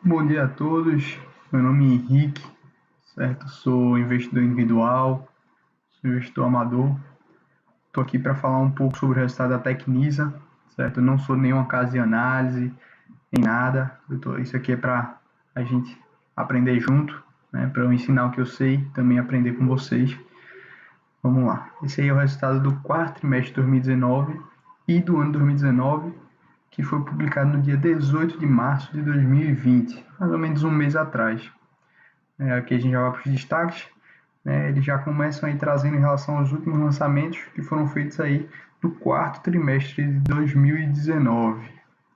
Bom dia a todos, meu nome é Henrique, certo? Sou investidor individual, sou investidor amador. Estou aqui para falar um pouco sobre o resultado da Tecnisa, certo? Eu não sou nenhuma casa de análise, nem nada. Isso aqui é para a gente aprender junto, né? Para eu ensinar o que eu sei, também aprender com vocês. Vamos lá. Esse aí é o resultado do quarto trimestre de 2019 e do ano 2019, que foi publicado no dia 18 de março de 2020, mais ou menos um mês atrás. Aqui a gente já vai para os destaques. Eles já começam aí trazendo em relação aos últimos lançamentos que foram feitos aí no quarto trimestre de 2019,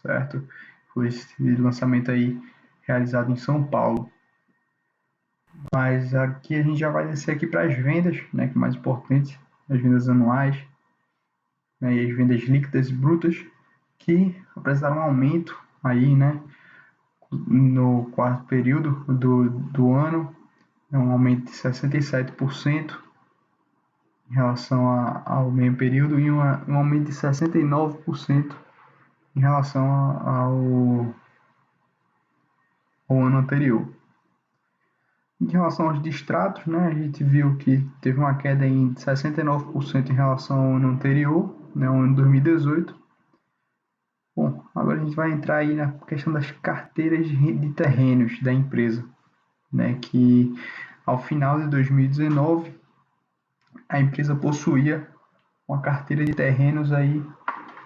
certo? Foi esse lançamento aí realizado em São Paulo. Mas aqui a gente já vai descer aqui para as vendas, né, que é mais importante, as vendas anuais, né, e as vendas líquidas e brutas, que apresentaram um aumento aí, né, no quarto período do ano, um aumento de 67% em relação ao mesmo período e um aumento de 69% em relação ao ano anterior. Em relação aos distratos, né, a gente viu que teve uma queda em 69% em relação ao ano anterior, né, o ano 2018. Bom, agora a gente vai entrar aí na questão das carteiras de terrenos da empresa, né, que ao final de 2019 a empresa possuía uma carteira de terrenos aí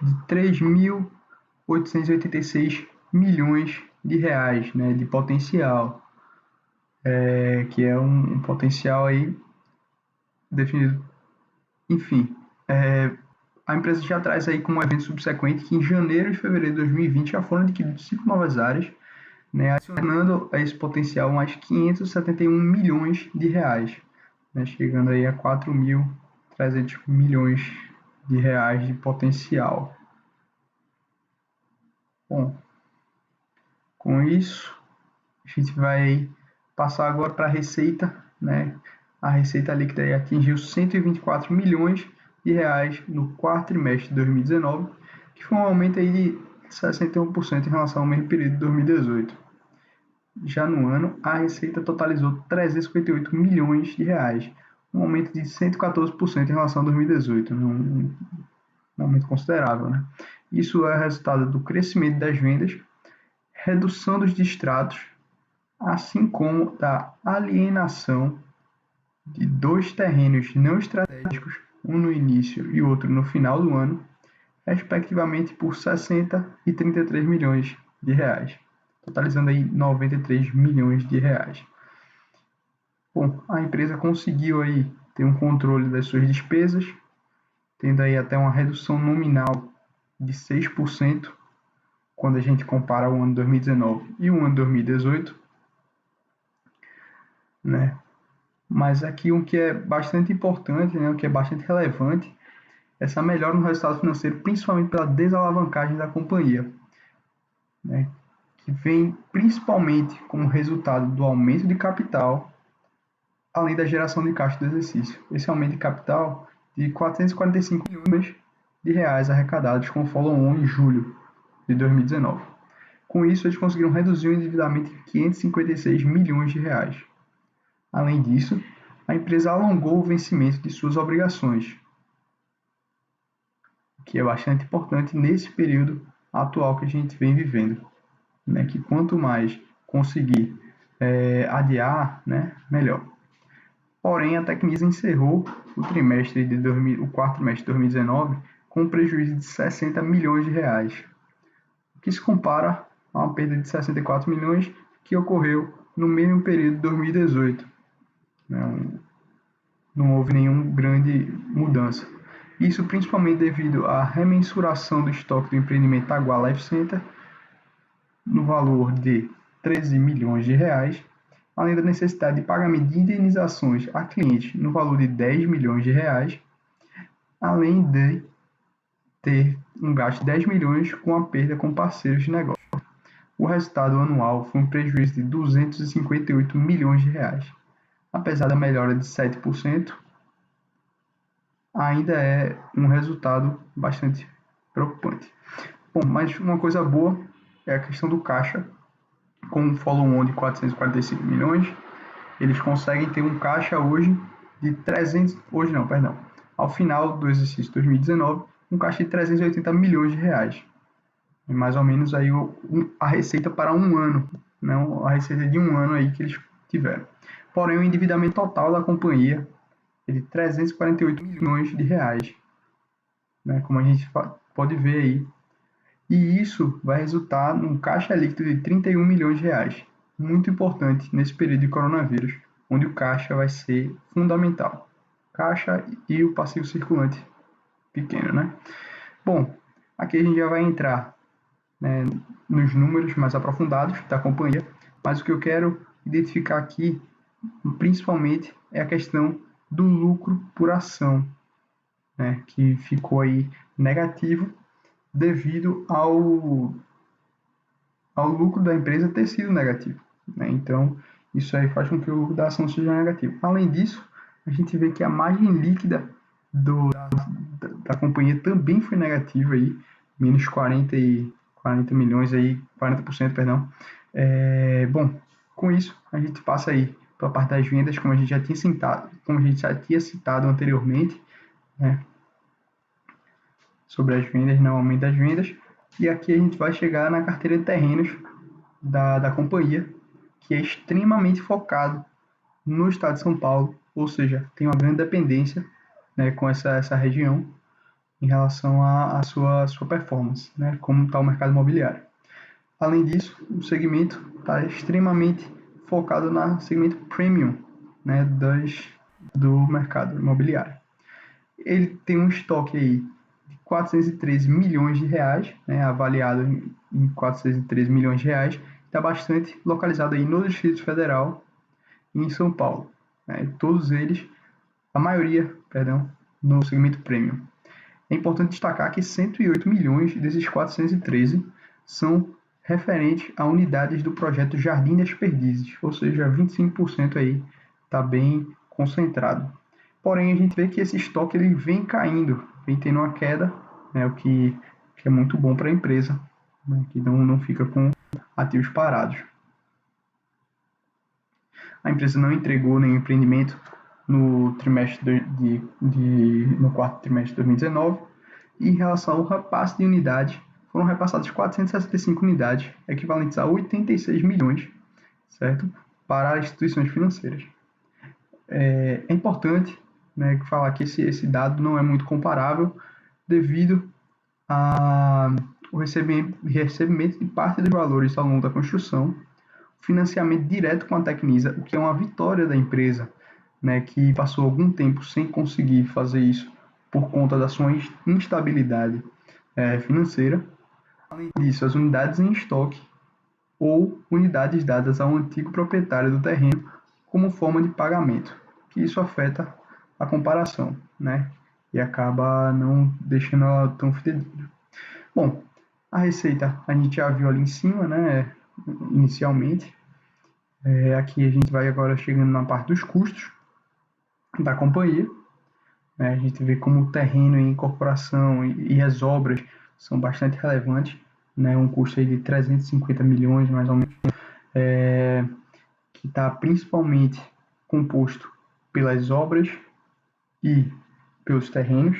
de 3.886 milhões de reais, né, de potencial, que é um potencial aí definido. Enfim, a empresa já traz aí como evento subsequente que em janeiro e fevereiro de 2020 já foram adquiridas 5 novas áreas, né, adicionando a esse potencial mais 571 milhões de reais, né, chegando aí a 4.300 milhões de reais de potencial. Bom, com isso, a gente vai passar agora para a receita, né? A receita líquida atingiu 124 milhões de reais no quarto trimestre de 2019, que foi um aumento aí de 61% em relação ao mesmo período de 2018. Já no ano, a receita totalizou 358 milhões de reais, um aumento de 114% em relação a 2018, um aumento considerável, né? Isso é resultado do crescimento das vendas, redução dos distratos, assim como da alienação de dois terrenos não estratégicos, um no início e outro no final do ano, respectivamente por 60 e 33 milhões de reais, totalizando aí 93 milhões de reais. Bom, a empresa conseguiu aí ter um controle das suas despesas, tendo aí até uma redução nominal de 6% quando a gente compara o ano 2019 e o ano 2018, né? Mas aqui o que é bastante importante, né, o que é bastante relevante, é essa melhora no resultado financeiro, principalmente pela desalavancagem da companhia, né, que vem principalmente como resultado do aumento de capital, além da geração de caixa do exercício. Esse aumento de capital de 445 milhões de reais arrecadados com o follow-on em julho de 2019. Com isso, eles conseguiram reduzir o endividamento em 556 milhões de reais. Além disso, a empresa alongou o vencimento de suas obrigações, o que é bastante importante nesse período atual que a gente vem vivendo, né? Que quanto mais conseguir adiar, né, melhor. Porém, a Tecnisa encerrou o quarto trimestre de 2019 com um prejuízo de 60 milhões de reais, o que se compara a uma perda de 64 milhões que ocorreu no mesmo período de 2018. Não houve nenhuma grande mudança. Isso principalmente devido à remensuração do estoque do empreendimento Taguá Life Center no valor de 13 milhões de reais, além da necessidade de pagamento de indenizações a clientes no valor de 10 milhões de reais, além de ter um gasto de 10 milhões com a perda com parceiros de negócio. O resultado anual foi um prejuízo de 258 milhões de reais. Apesar da melhora de 7%, ainda é um resultado bastante preocupante. Bom, mas uma coisa boa é a questão do caixa, com um follow-on de 445 milhões, eles conseguem ter um caixa hoje de 300, hoje não, perdão, ao final do exercício 2019, um caixa de 380 milhões de reais. É mais ou menos aí a receita para um ano, não a receita de um ano aí que eles tiveram. Porém, o endividamento total da companhia é de 348 milhões de reais, né, como a gente pode ver aí. E isso vai resultar num caixa líquido de 31 milhões de reais. Muito importante nesse período de coronavírus, onde o caixa vai ser fundamental. Caixa e o passivo circulante pequeno, né? Bom, aqui a gente já vai entrar, né, nos números mais aprofundados da companhia, mas o que eu quero identificar aqui, principalmente, é a questão do lucro por ação, né, que ficou aí negativo devido ao lucro da empresa ter sido negativo, né? Então, isso aí faz com que o lucro da ação seja negativo. Além disso, a gente vê que a margem líquida da companhia também foi negativa aí, menos 40 milhões aí, 40%, perdão. Bom, com isso a gente passa aí para a parte das vendas, como a gente já tinha citado anteriormente, né, sobre as vendas, no aumento das vendas. E aqui a gente vai chegar na carteira de terrenos da companhia, que é extremamente focado no estado de São Paulo, ou seja, tem uma grande dependência, né, com essa região em relação à sua performance, né, como está o mercado imobiliário. Além disso, o segmento está extremamente focado no segmento premium, né, do mercado imobiliário. Ele tem um estoque aí de 413 milhões de reais, né, avaliado em 413 milhões de reais, está bastante localizado aí no Distrito Federal e em São Paulo, né, todos eles, a maioria, perdão, no segmento premium. É importante destacar que 108 milhões desses 413 são referentes a unidades do projeto Jardim das Perdizes, ou seja, 25% aí está bem concentrado. Porém, a gente vê que esse estoque ele vem caindo, vem tendo uma queda, né, o que é muito bom para a empresa, né, que não fica com ativos parados. A empresa não entregou nenhum empreendimento no quarto trimestre de 2019, e em relação ao repasse de unidades, foram repassadas 465 unidades, equivalentes a 86 milhões, certo? Para instituições financeiras. É importante, né, falar que esse dado não é muito comparável devido ao recebimento de parte dos valores ao longo da construção, financiamento direto com a Tecnisa, o que é uma vitória da empresa, né, que passou algum tempo sem conseguir fazer isso por conta da sua instabilidade financeira. Além disso, as unidades em estoque ou unidades dadas ao antigo proprietário do terreno como forma de pagamento, que isso afeta a comparação, né, e acaba não deixando ela tão fidedigna. Bom, a receita a gente já viu ali em cima, né, inicialmente. Aqui a gente vai agora chegando na parte dos custos da companhia, né? A gente vê como o terreno e incorporação e as obras são bastante relevantes, né? Um custo aí de 350 milhões, mais ou menos, que está principalmente composto pelas obras e pelos terrenos.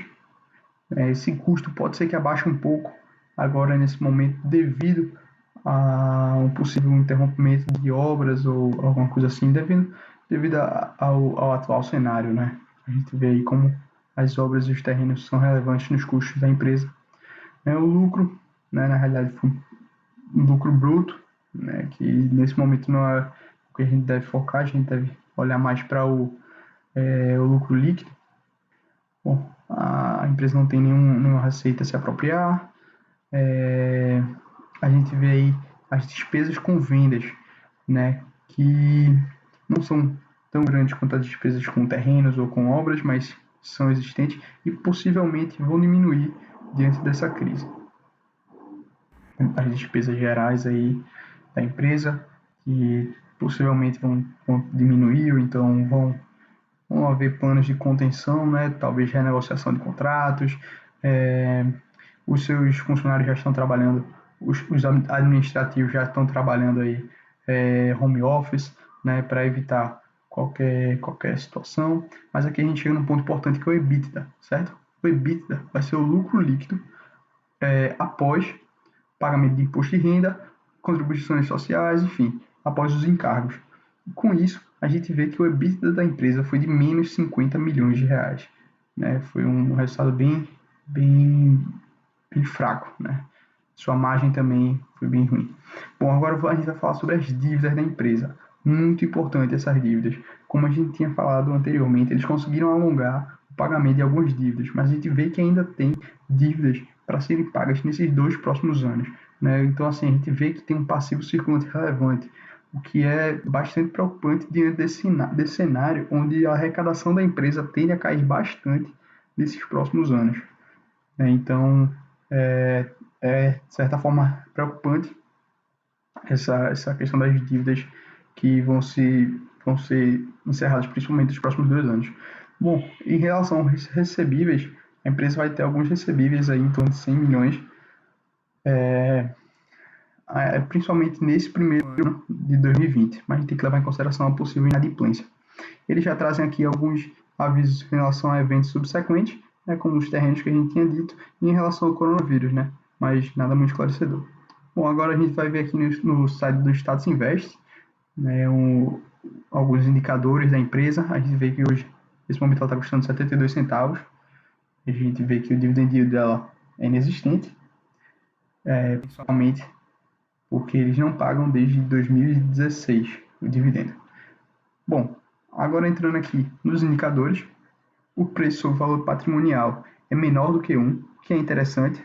Esse custo pode ser que abaixe um pouco agora nesse momento devido a um possível interrompimento de obras ou alguma coisa assim, devido ao atual cenário, né? A gente vê aí como as obras e os terrenos são relevantes nos custos da empresa. O lucro, né, na realidade, foi um lucro bruto, né, que nesse momento não é o que a gente deve focar, a gente deve olhar mais para o lucro líquido. Bom, a empresa não tem nenhuma receita a se apropriar. A gente vê aí as despesas com vendas, né, que não são tão grandes quanto as despesas com terrenos ou com obras, mas são existentes e possivelmente vão diminuir diante dessa crise. As despesas gerais aí da empresa, que possivelmente vão diminuir, ou então vão haver planos de contenção, né, talvez renegociação de contratos, os seus funcionários já estão trabalhando, os administrativos já estão trabalhando aí home office, né, para evitar qualquer situação. Mas aqui a gente chega num ponto importante que é o EBITDA, certo? O EBITDA vai ser o lucro líquido após pagamento de imposto de renda, contribuições sociais, enfim, após os encargos. Com isso, a gente vê que o EBITDA da empresa foi de menos 50 milhões de reais. Né? Foi um resultado bem fraco. Né? Sua margem também foi bem ruim. Bom, agora a gente vai falar sobre as dívidas da empresa. Muito importante essas dívidas. Como a gente tinha falado anteriormente, eles conseguiram alongar o pagamento de algumas dívidas, mas a gente vê que ainda tem dívidas para serem pagas nesses 2 próximos anos. Né? Então, assim, a gente vê que tem um passivo circulante relevante, o que é bastante preocupante diante desse cenário onde a arrecadação da empresa tende a cair bastante nesses próximos anos. Né? Então, de certa forma, preocupante essa questão das dívidas que vão ser encerradas principalmente nos próximos 2 anos. Bom, em relação aos recebíveis, a empresa vai ter alguns recebíveis aí em torno de 100 milhões, principalmente nesse primeiro ano de 2020, mas a gente tem que levar em consideração a possível inadimplência. Eles já trazem aqui alguns avisos em relação a eventos subsequentes, né, como os terrenos que a gente tinha dito, e em relação ao coronavírus, né, mas nada muito esclarecedor. Bom, agora a gente vai ver aqui no site do Status Invest, né, alguns indicadores da empresa. A gente vê que hoje, nesse momento, ela está custando 72 centavos. A gente vê que o dividend yield dela é inexistente, principalmente porque eles não pagam desde 2016 o dividendo. Bom, agora entrando aqui nos indicadores, o preço sobre o valor patrimonial é menor do que 1, que é interessante.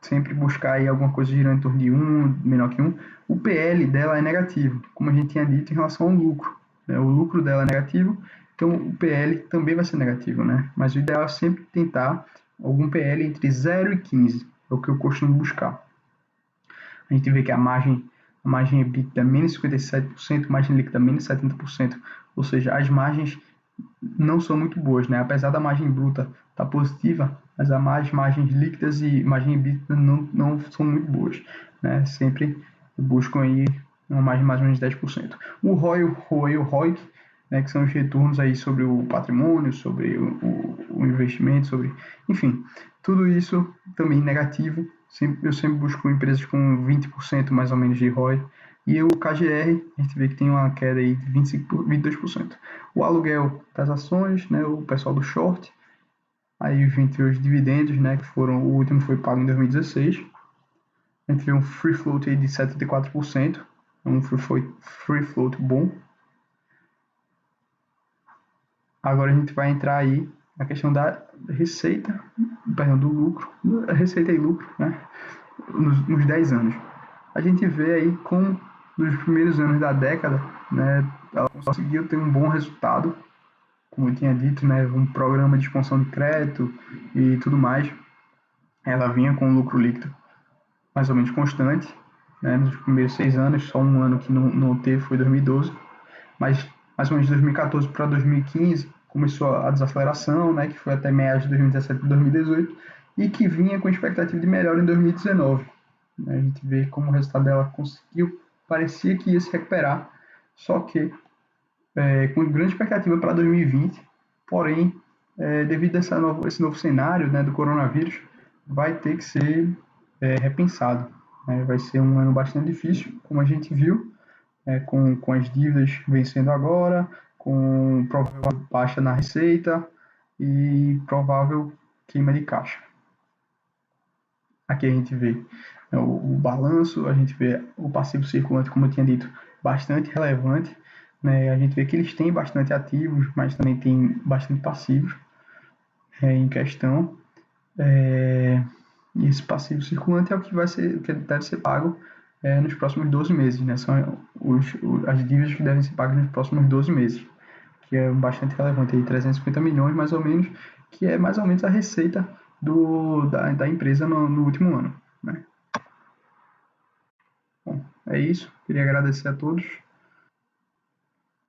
Sempre buscar aí alguma coisa girando em torno de 1, menor que 1. O PL dela é negativo, como a gente tinha dito em relação ao lucro. Né? O lucro dela é negativo, então o PL também vai ser negativo. Né? Mas o ideal é sempre tentar algum PL entre 0 e 15, é o que eu costumo buscar. A gente vê que a margem EBITDA é menos 57%, margem líquida menos 70%, ou seja, as margens não são muito boas, né? Apesar da margem bruta estar positiva, mas as margens líquidas e margem EBITDA não são muito boas, né? Sempre buscam aí uma margem mais ou menos de 10%. O ROI e o ROIC, né, que são os retornos aí sobre o patrimônio, sobre o investimento, enfim, tudo isso também negativo. Eu sempre busco empresas com 20% mais ou menos de ROI. E o KGR, a gente vê que tem uma queda aí de 22%. O aluguel das ações, né, o pessoal do short, aí entre os dividendos, né, o último foi pago em 2016. A gente vê um free float aí de 74%, um free float bom. Agora a gente vai entrar aí na questão da receita, perdão, do lucro, receita e lucro, né, nos 10 anos. A gente vê aí como nos primeiros anos da década, né, ela conseguiu ter um bom resultado, como eu tinha dito, né, um programa de expansão de crédito e tudo mais. Ela vinha com um lucro líquido mais ou menos constante, né, nos primeiros 6 anos, só um ano que não teve foi 2012, mas mais ou menos de 2014 para 2015 começou a desaceleração, né, que foi até meados de 2017 e 2018, e que vinha com expectativa de melhora em 2019. A gente vê como o resultado dela conseguiu, parecia que ia se recuperar, só que com grande expectativa para 2020, porém, devido a esse novo cenário, né, do coronavírus, vai ter que ser repensado. Né? Vai ser um ano bastante difícil, como a gente viu, com as dívidas vencendo agora, com provável baixa na receita e provável queima de caixa. Aqui a gente vê o balanço, a gente vê o passivo circulante, como eu tinha dito, bastante relevante. Né? A gente vê que eles têm bastante ativos, mas também tem bastante passivos em questão. E esse passivo circulante é o que deve ser pago nos próximos 12 meses. Né? São as dívidas que devem ser pagas nos próximos 12 meses, que é bastante relevante, aí 350 milhões mais ou menos, que é mais ou menos a receita da empresa no último ano. Né? Bom, é isso. Queria agradecer a todos.